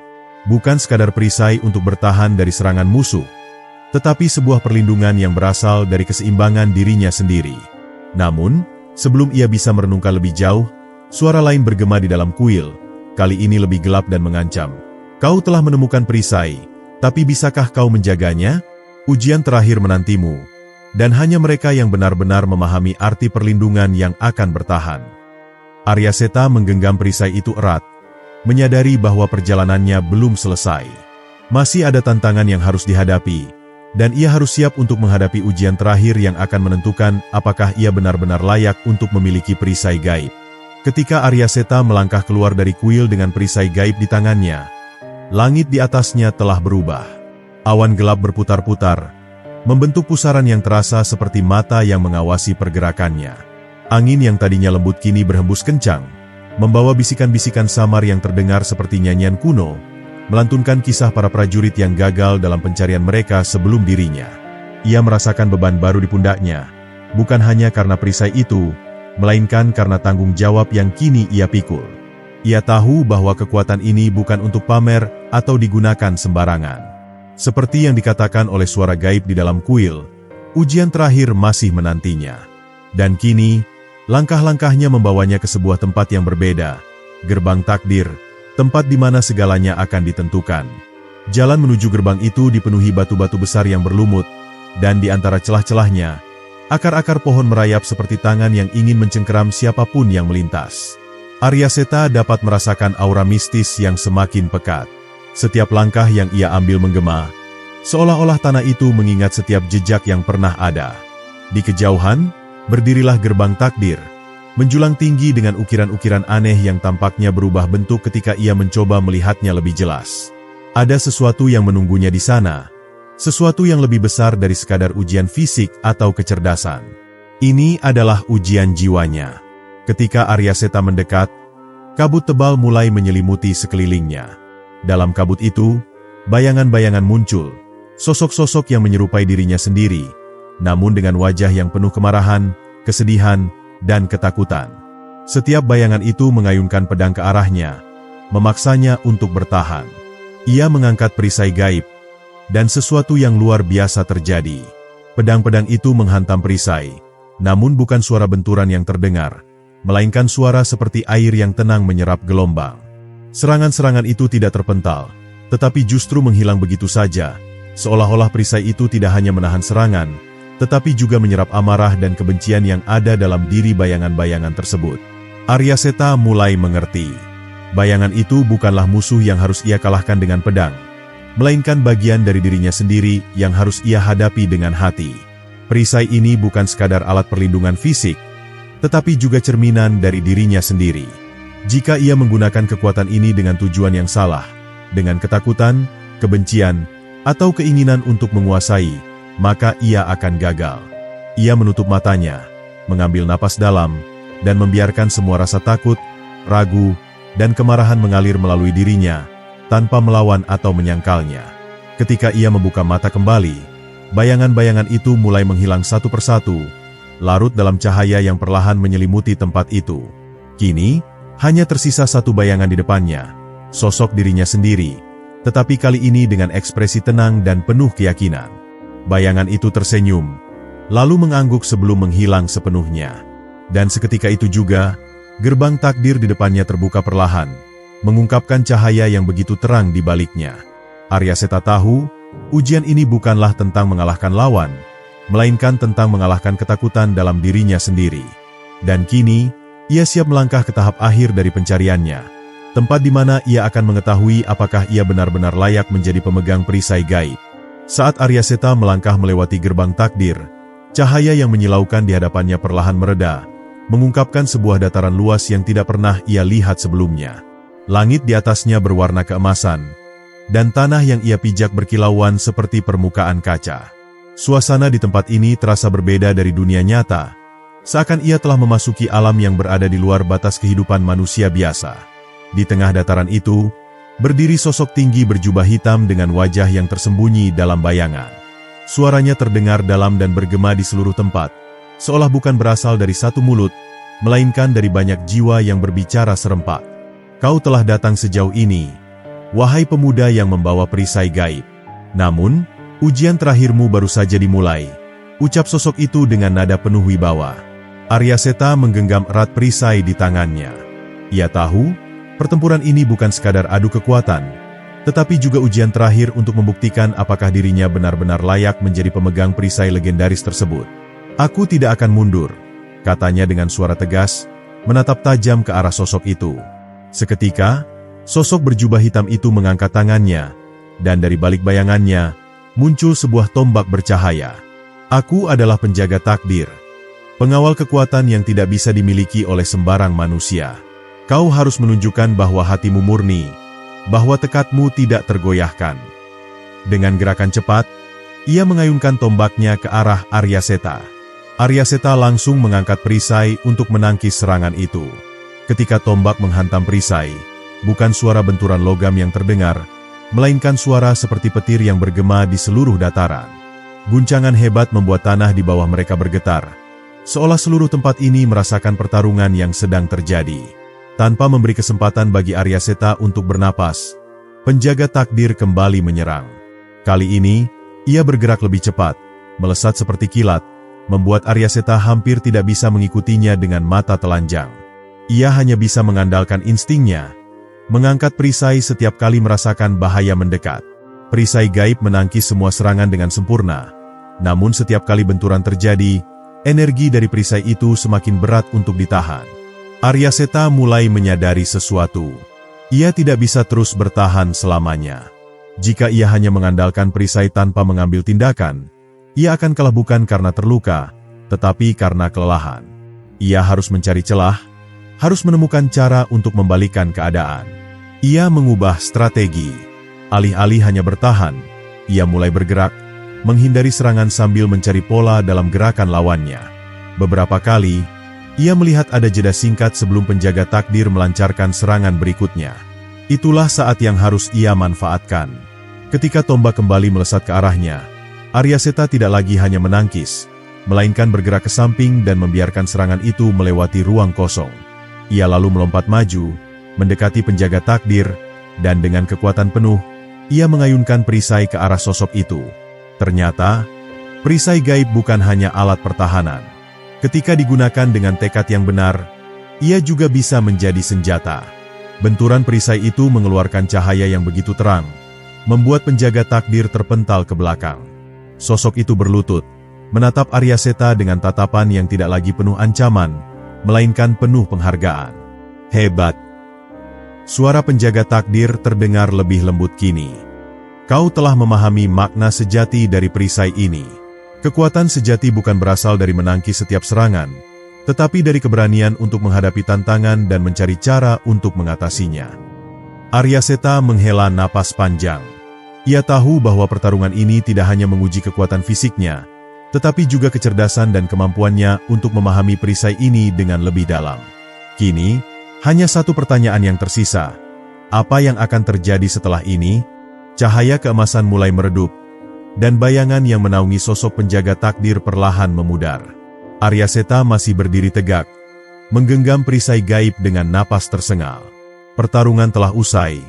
Bukan sekadar perisai untuk bertahan dari serangan musuh, tetapi sebuah perlindungan yang berasal dari keseimbangan dirinya sendiri. Namun, sebelum ia bisa merenungkan lebih jauh, suara lain bergema di dalam kuil, kali ini lebih gelap dan mengancam. Kau telah menemukan perisai, tapi bisakah kau menjaganya? Ujian terakhir menantimu, dan hanya mereka yang benar-benar memahami arti perlindungan yang akan bertahan. Aryaseta menggenggam perisai itu erat, menyadari bahwa perjalanannya belum selesai. Masih ada tantangan yang harus dihadapi, dan ia harus siap untuk menghadapi ujian terakhir yang akan menentukan apakah ia benar-benar layak untuk memiliki perisai gaib. Ketika Aryaseta melangkah keluar dari kuil dengan perisai gaib di tangannya, langit di atasnya telah berubah. Awan gelap berputar-putar, membentuk pusaran yang terasa seperti mata yang mengawasi pergerakannya. Angin yang tadinya lembut kini berhembus kencang, membawa bisikan-bisikan samar yang terdengar seperti nyanyian kuno, melantunkan kisah para prajurit yang gagal dalam pencarian mereka sebelum dirinya. Ia merasakan beban baru di pundaknya, bukan hanya karena perisai itu, melainkan karena tanggung jawab yang kini ia pikul. Ia tahu bahwa kekuatan ini bukan untuk pamer atau digunakan sembarangan. Seperti yang dikatakan oleh suara gaib di dalam kuil, ujian terakhir masih menantinya. Dan kini, langkah-langkahnya membawanya ke sebuah tempat yang berbeda, gerbang takdir, tempat di mana segalanya akan ditentukan. Jalan menuju gerbang itu dipenuhi batu-batu besar yang berlumut, dan di antara celah-celahnya, akar-akar pohon merayap seperti tangan yang ingin mencengkeram siapapun yang melintas. Aryaseta dapat merasakan aura mistis yang semakin pekat. Setiap langkah yang ia ambil menggema, Seolah-olah tanah itu mengingat setiap jejak yang pernah ada. Di kejauhan, berdirilah gerbang takdir, menjulang tinggi dengan ukiran-ukiran aneh yang tampaknya berubah bentuk ketika ia mencoba melihatnya lebih jelas. Ada sesuatu yang menunggunya di sana, sesuatu yang lebih besar dari sekadar ujian fisik atau kecerdasan. Ini adalah ujian jiwanya. Ketika Arya Seta mendekat, kabut tebal mulai menyelimuti sekelilingnya. Dalam kabut itu, bayangan-bayangan muncul, sosok-sosok yang menyerupai dirinya sendiri, namun dengan wajah yang penuh kemarahan, kesedihan, dan ketakutan. Setiap bayangan itu mengayunkan pedang ke arahnya, memaksanya untuk bertahan. Ia mengangkat perisai gaib, dan sesuatu yang luar biasa terjadi. Pedang-pedang itu menghantam perisai, namun bukan suara benturan yang terdengar, melainkan suara seperti air yang tenang menyerap gelombang. Serangan-serangan itu tidak terpental, tetapi justru menghilang begitu saja, seolah-olah perisai itu tidak hanya menahan serangan, tetapi juga menyerap amarah dan kebencian yang ada dalam diri bayangan-bayangan tersebut. Arya Seta mulai mengerti. Bayangan itu bukanlah musuh yang harus ia kalahkan dengan pedang, melainkan bagian dari dirinya sendiri yang harus ia hadapi dengan hati. Perisai ini bukan sekadar alat perlindungan fisik, tetapi juga cerminan dari dirinya sendiri. Jika ia menggunakan kekuatan ini dengan tujuan yang salah, dengan ketakutan, kebencian, atau keinginan untuk menguasai, maka ia akan gagal. Ia menutup matanya, mengambil napas dalam, dan membiarkan semua rasa takut, ragu, dan kemarahan mengalir melalui dirinya, tanpa melawan atau menyangkalnya. Ketika ia membuka mata kembali, bayangan-bayangan itu mulai menghilang satu persatu, larut dalam cahaya yang perlahan menyelimuti tempat itu. Kini, hanya tersisa satu bayangan di depannya, sosok dirinya sendiri, tetapi kali ini dengan ekspresi tenang dan penuh keyakinan. Bayangan itu tersenyum, lalu mengangguk sebelum menghilang sepenuhnya. Dan seketika itu juga, gerbang takdir di depannya terbuka perlahan, mengungkapkan cahaya yang begitu terang di baliknya. Arya Seta tahu, ujian ini bukanlah tentang mengalahkan lawan, melainkan tentang mengalahkan ketakutan dalam dirinya sendiri. Dan kini, ia siap melangkah ke tahap akhir dari pencariannya, tempat di mana ia akan mengetahui apakah ia benar-benar layak menjadi pemegang perisai gaib. Saat Arya Seta melangkah melewati gerbang takdir, cahaya yang menyilaukan di hadapannya perlahan mereda, mengungkapkan sebuah dataran luas yang tidak pernah ia lihat sebelumnya. Langit di atasnya berwarna keemasan, dan tanah yang ia pijak berkilauan seperti permukaan kaca. Suasana di tempat ini terasa berbeda dari dunia nyata, seakan ia telah memasuki alam yang berada di luar batas kehidupan manusia biasa. Di tengah dataran itu, berdiri sosok tinggi berjubah hitam dengan wajah yang tersembunyi dalam bayangan. Suaranya terdengar dalam dan bergema di seluruh tempat, seolah bukan berasal dari satu mulut, melainkan dari banyak jiwa yang berbicara serempak. Kau telah datang sejauh ini, wahai pemuda yang membawa perisai gaib. Namun, ujian terakhirmu baru saja dimulai, ucap sosok itu dengan nada penuh wibawa. Arya Seta menggenggam erat perisai di tangannya. Ia tahu, pertempuran ini bukan sekadar adu kekuatan, tetapi juga ujian terakhir untuk membuktikan apakah dirinya benar-benar layak menjadi pemegang perisai legendaris tersebut. Aku tidak akan mundur, katanya dengan suara tegas, menatap tajam ke arah sosok itu. Seketika, sosok berjubah hitam itu mengangkat tangannya, dan dari balik bayangannya, muncul sebuah tombak bercahaya. Aku adalah penjaga takdir, pengawal kekuatan yang tidak bisa dimiliki oleh sembarang manusia. Kau harus menunjukkan bahwa hatimu murni, bahwa tekadmu tidak tergoyahkan. Dengan gerakan cepat, ia mengayunkan tombaknya ke arah Arya Seta. Arya Seta langsung mengangkat perisai untuk menangkis serangan itu. Ketika tombak menghantam perisai, bukan suara benturan logam yang terdengar, melainkan suara seperti petir yang bergema di seluruh dataran. Guncangan hebat membuat tanah di bawah mereka bergetar, seolah seluruh tempat ini merasakan pertarungan yang sedang terjadi. Tanpa memberi kesempatan bagi Arya Seta untuk bernapas, penjaga takdir kembali menyerang. Kali ini, ia bergerak lebih cepat, melesat seperti kilat, membuat Arya Seta hampir tidak bisa mengikutinya dengan mata telanjang. Ia hanya bisa mengandalkan instingnya, mengangkat perisai setiap kali merasakan bahaya mendekat. Perisai gaib menangkis semua serangan dengan sempurna, namun setiap kali benturan terjadi, energi dari perisai itu semakin berat untuk ditahan. Arya Seta mulai menyadari sesuatu. Ia tidak bisa terus bertahan selamanya. Jika ia hanya mengandalkan perisai tanpa mengambil tindakan, ia akan kalah bukan karena terluka, tetapi karena kelelahan. Ia harus mencari celah, harus menemukan cara untuk membalikkan keadaan. Ia mengubah strategi. Alih-alih hanya bertahan, ia mulai bergerak, menghindari serangan sambil mencari pola dalam gerakan lawannya. Beberapa kali, ia melihat ada jeda singkat sebelum penjaga takdir melancarkan serangan berikutnya. Itulah saat yang harus ia manfaatkan. Ketika tombak kembali melesat ke arahnya, Aryaseta tidak lagi hanya menangkis, melainkan bergerak ke samping dan membiarkan serangan itu melewati ruang kosong. Ia lalu melompat maju, mendekati penjaga takdir, dan dengan kekuatan penuh, ia mengayunkan perisai ke arah sosok itu. Ternyata, perisai gaib bukan hanya alat pertahanan. Ketika digunakan dengan tekad yang benar, ia juga bisa menjadi senjata. Benturan perisai itu mengeluarkan cahaya yang begitu terang, membuat penjaga takdir terpental ke belakang. Sosok itu berlutut, menatap Aryaseta dengan tatapan yang tidak lagi penuh ancaman, melainkan penuh penghargaan. Hebat! Suara penjaga takdir terdengar lebih lembut kini. Kau telah memahami makna sejati dari perisai ini. Kekuatan sejati bukan berasal dari menangkis setiap serangan, tetapi dari keberanian untuk menghadapi tantangan dan mencari cara untuk mengatasinya. Aryaseta menghela napas panjang. Ia tahu bahwa pertarungan ini tidak hanya menguji kekuatan fisiknya, tetapi juga kecerdasan dan kemampuannya untuk memahami perisai ini dengan lebih dalam. Kini, hanya satu pertanyaan yang tersisa. Apa yang akan terjadi setelah ini? Cahaya keemasan mulai meredup, dan bayangan yang menaungi sosok penjaga takdir perlahan memudar. Aryaseta masih berdiri tegak, menggenggam perisai gaib dengan napas tersengal. Pertarungan telah usai,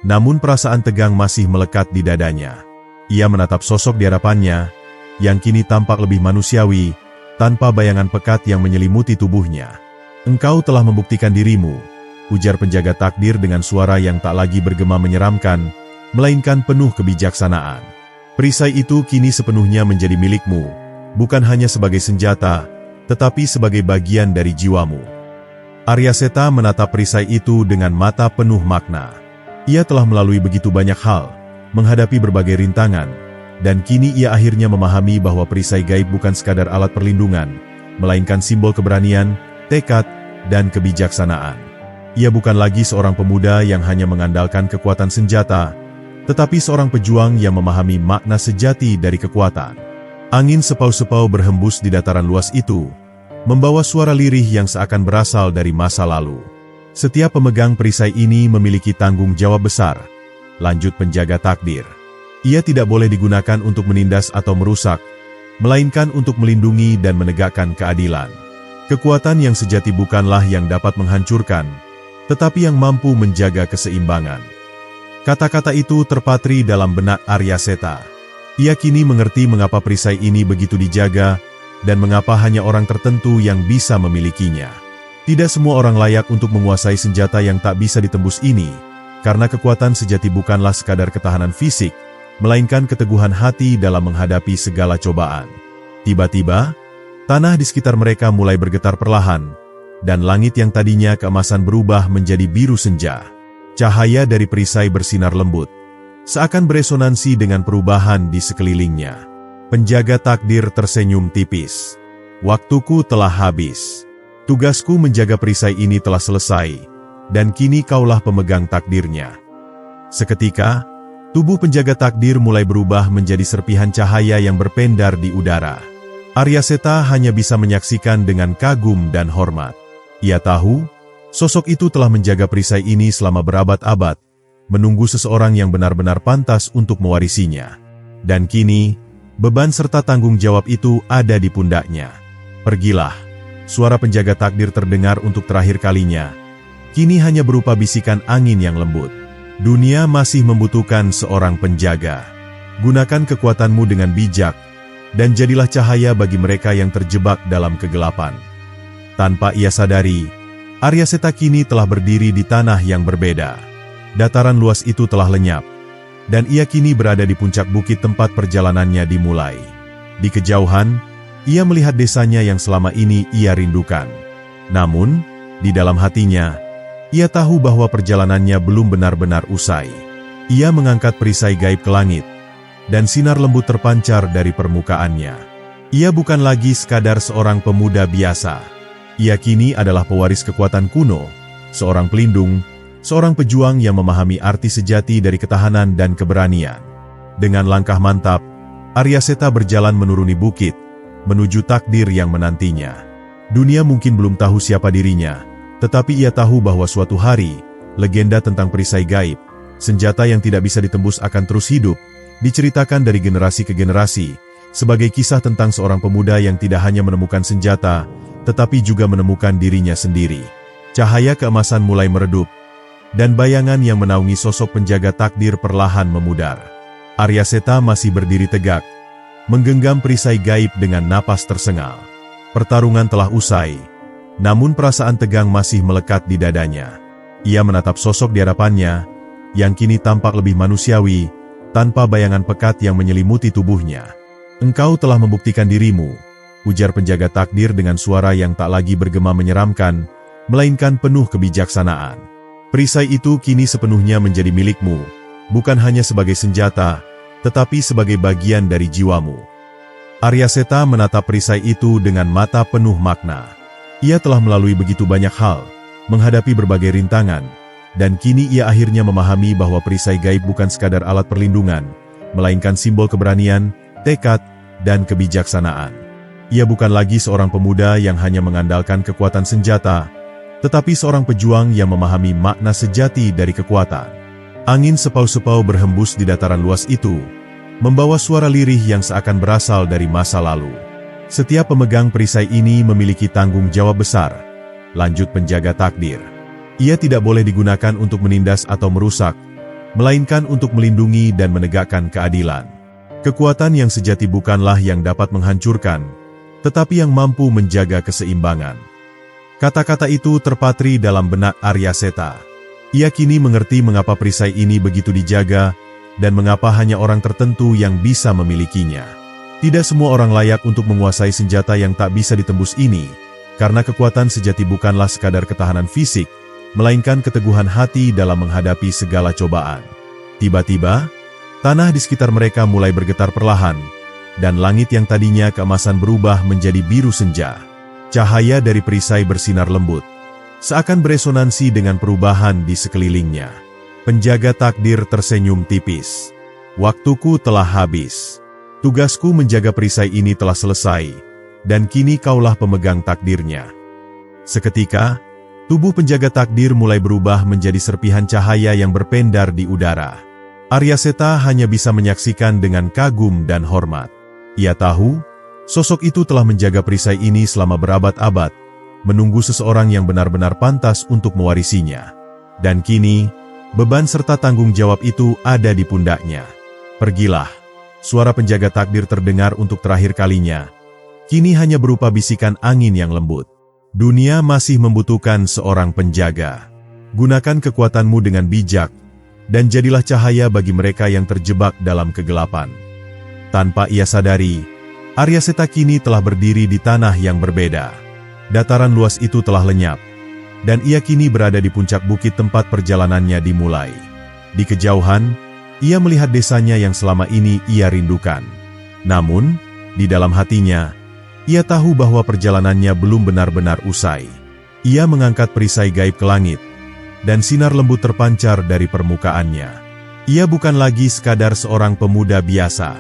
namun perasaan tegang masih melekat di dadanya. Ia menatap sosok di hadapannya, yang kini tampak lebih manusiawi, tanpa bayangan pekat yang menyelimuti tubuhnya. Engkau telah membuktikan dirimu, ujar penjaga takdir dengan suara yang tak lagi bergema menyeramkan, melainkan penuh kebijaksanaan. Perisai itu kini sepenuhnya menjadi milikmu, bukan hanya sebagai senjata, tetapi sebagai bagian dari jiwamu. Aryaseta menatap perisai itu dengan mata penuh makna. Ia telah melalui begitu banyak hal, menghadapi berbagai rintangan, dan kini ia akhirnya memahami bahwa perisai gaib bukan sekadar alat perlindungan, melainkan simbol keberanian, tekad, dan kebijaksanaan. Ia bukan lagi seorang pemuda yang hanya mengandalkan kekuatan senjata, tetapi seorang pejuang yang memahami makna sejati dari kekuatan. Angin sepau-sepau berhembus di dataran luas itu, membawa suara lirih yang seakan berasal dari masa lalu. Setiap pemegang perisai ini memiliki tanggung jawab besar, lanjut penjaga takdir. Ia tidak boleh digunakan untuk menindas atau merusak, melainkan untuk melindungi dan menegakkan keadilan. Kekuatan yang sejati bukanlah yang dapat menghancurkan, tetapi yang mampu menjaga keseimbangan. Kata-kata itu terpatri dalam benak Aryaseta. Ia kini mengerti mengapa perisai ini begitu dijaga, dan mengapa hanya orang tertentu yang bisa memilikinya. Tidak semua orang layak untuk menguasai senjata yang tak bisa ditembus ini, karena kekuatan sejati bukanlah sekadar ketahanan fisik, melainkan keteguhan hati dalam menghadapi segala cobaan. Tiba-tiba, tanah di sekitar mereka mulai bergetar perlahan, dan langit yang tadinya keemasan berubah menjadi biru senja. Cahaya dari perisai bersinar lembut, seakan beresonansi dengan perubahan di sekelilingnya. Penjaga takdir tersenyum tipis. Waktuku telah habis. Tugasku menjaga perisai ini telah selesai, dan kini kaulah pemegang takdirnya. Seketika, tubuh penjaga takdir mulai berubah menjadi serpihan cahaya yang berpendar di udara. Aryaseta hanya bisa menyaksikan dengan kagum dan hormat. Ia tahu, sosok itu telah menjaga perisai ini selama berabad-abad, menunggu seseorang yang benar-benar pantas untuk mewarisinya. Dan kini, beban serta tanggung jawab itu ada di pundaknya. Pergilah. Suara penjaga takdir terdengar untuk terakhir kalinya. Kini hanya berupa bisikan angin yang lembut. Dunia masih membutuhkan seorang penjaga. Gunakan kekuatanmu dengan bijak, dan jadilah cahaya bagi mereka yang terjebak dalam kegelapan. Tanpa ia sadari, Aryaseta kini telah berdiri di tanah yang berbeda. Dataran luas itu telah lenyap, dan ia kini berada di puncak bukit tempat perjalanannya dimulai. Di kejauhan, ia melihat desanya yang selama ini ia rindukan. Namun, di dalam hatinya, ia tahu bahwa perjalanannya belum benar-benar usai. Ia mengangkat perisai gaib ke langit, dan sinar lembut terpancar dari permukaannya. Ia bukan lagi sekadar seorang pemuda biasa. Ia kini adalah pewaris kekuatan kuno, seorang pelindung, seorang pejuang yang memahami arti sejati dari ketahanan dan keberanian. Dengan langkah mantap, Aryaseta berjalan menuruni bukit, menuju takdir yang menantinya. Dunia mungkin belum tahu siapa dirinya, tetapi ia tahu bahwa suatu hari, legenda tentang perisai gaib, senjata yang tidak bisa ditembus akan terus hidup, diceritakan dari generasi ke generasi, sebagai kisah tentang seorang pemuda yang tidak hanya menemukan senjata, tetapi juga menemukan dirinya sendiri. Cahaya keemasan mulai meredup, dan bayangan yang menaungi sosok penjaga takdir perlahan memudar. Aryaseta masih berdiri tegak, menggenggam perisai gaib dengan napas tersengal. Pertarungan telah usai, namun perasaan tegang masih melekat di dadanya. Ia menatap sosok di hadapannya, yang kini tampak lebih manusiawi, tanpa bayangan pekat yang menyelimuti tubuhnya. "Engkau telah membuktikan dirimu," ujar penjaga takdir dengan suara yang tak lagi bergema menyeramkan, melainkan penuh kebijaksanaan. "Perisai itu kini sepenuhnya menjadi milikmu, bukan hanya sebagai senjata, tetapi sebagai bagian dari jiwamu." Aryaseta menatap perisai itu dengan mata penuh makna. Ia telah melalui begitu banyak hal, menghadapi berbagai rintangan, dan kini ia akhirnya memahami bahwa perisai gaib bukan sekadar alat perlindungan, melainkan simbol keberanian, tekad, dan kebijaksanaan. Ia bukan lagi seorang pemuda yang hanya mengandalkan kekuatan senjata, tetapi seorang pejuang yang memahami makna sejati dari kekuatan. Angin sepau-sepau berhembus di dataran luas itu, membawa suara lirih yang seakan berasal dari masa lalu. "Setiap pemegang perisai ini memiliki tanggung jawab besar," lanjut penjaga takdir. "Ia tidak boleh digunakan untuk menindas atau merusak, melainkan untuk melindungi dan menegakkan keadilan. Kekuatan yang sejati bukanlah yang dapat menghancurkan, tetapi yang mampu menjaga keseimbangan." Kata-kata itu terpatri dalam benak Aryaseta. Ia kini mengerti mengapa perisai ini begitu dijaga, dan mengapa hanya orang tertentu yang bisa memilikinya. Tidak semua orang layak untuk menguasai senjata yang tak bisa ditembus ini, karena kekuatan sejati bukanlah sekadar ketahanan fisik, melainkan keteguhan hati dalam menghadapi segala cobaan. Tiba-tiba, tanah di sekitar mereka mulai bergetar perlahan, dan langit yang tadinya keemasan berubah menjadi biru senja. Cahaya dari perisai bersinar lembut, seakan beresonansi dengan perubahan di sekelilingnya. Penjaga takdir tersenyum tipis. "Waktuku telah habis. Tugasku menjaga perisai ini telah selesai, dan kini kaulah pemegang takdirnya." Seketika, tubuh penjaga takdir mulai berubah menjadi serpihan cahaya yang berpendar di udara. Aryaseta hanya bisa menyaksikan dengan kagum dan hormat. Ia tahu, sosok itu telah menjaga perisai ini selama berabad-abad, menunggu seseorang yang benar-benar pantas untuk mewarisinya. Dan kini, beban serta tanggung jawab itu ada di pundaknya. "Pergilah." Suara penjaga takdir terdengar untuk terakhir kalinya. Kini hanya berupa bisikan angin yang lembut. "Dunia masih membutuhkan seorang penjaga. Gunakan kekuatanmu dengan bijak, dan jadilah cahaya bagi mereka yang terjebak dalam kegelapan." Tanpa ia sadari, Aryaseta kini telah berdiri di tanah yang berbeda. Dataran luas itu telah lenyap, dan ia kini berada di puncak bukit tempat perjalanannya dimulai. Di kejauhan, ia melihat desanya yang selama ini ia rindukan. Namun, di dalam hatinya, ia tahu bahwa perjalanannya belum benar-benar usai. Ia mengangkat perisai gaib ke langit, dan sinar lembut terpancar dari permukaannya. Ia bukan lagi sekadar seorang pemuda biasa.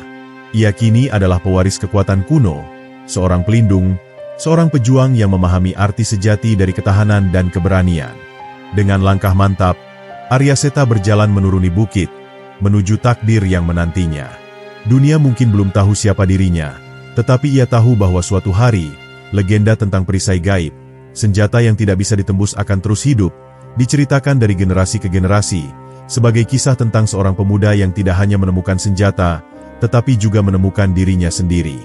Ia kini adalah pewaris kekuatan kuno, seorang pelindung, seorang pejuang yang memahami arti sejati dari ketahanan dan keberanian. Dengan langkah mantap, Aryaseta berjalan menuruni bukit, menuju takdir yang menantinya. Dunia mungkin belum tahu siapa dirinya, tetapi ia tahu bahwa suatu hari, legenda tentang perisai gaib, senjata yang tidak bisa ditembus akan terus hidup, diceritakan dari generasi ke generasi, sebagai kisah tentang seorang pemuda yang tidak hanya menemukan senjata, tetapi juga menemukan dirinya sendiri.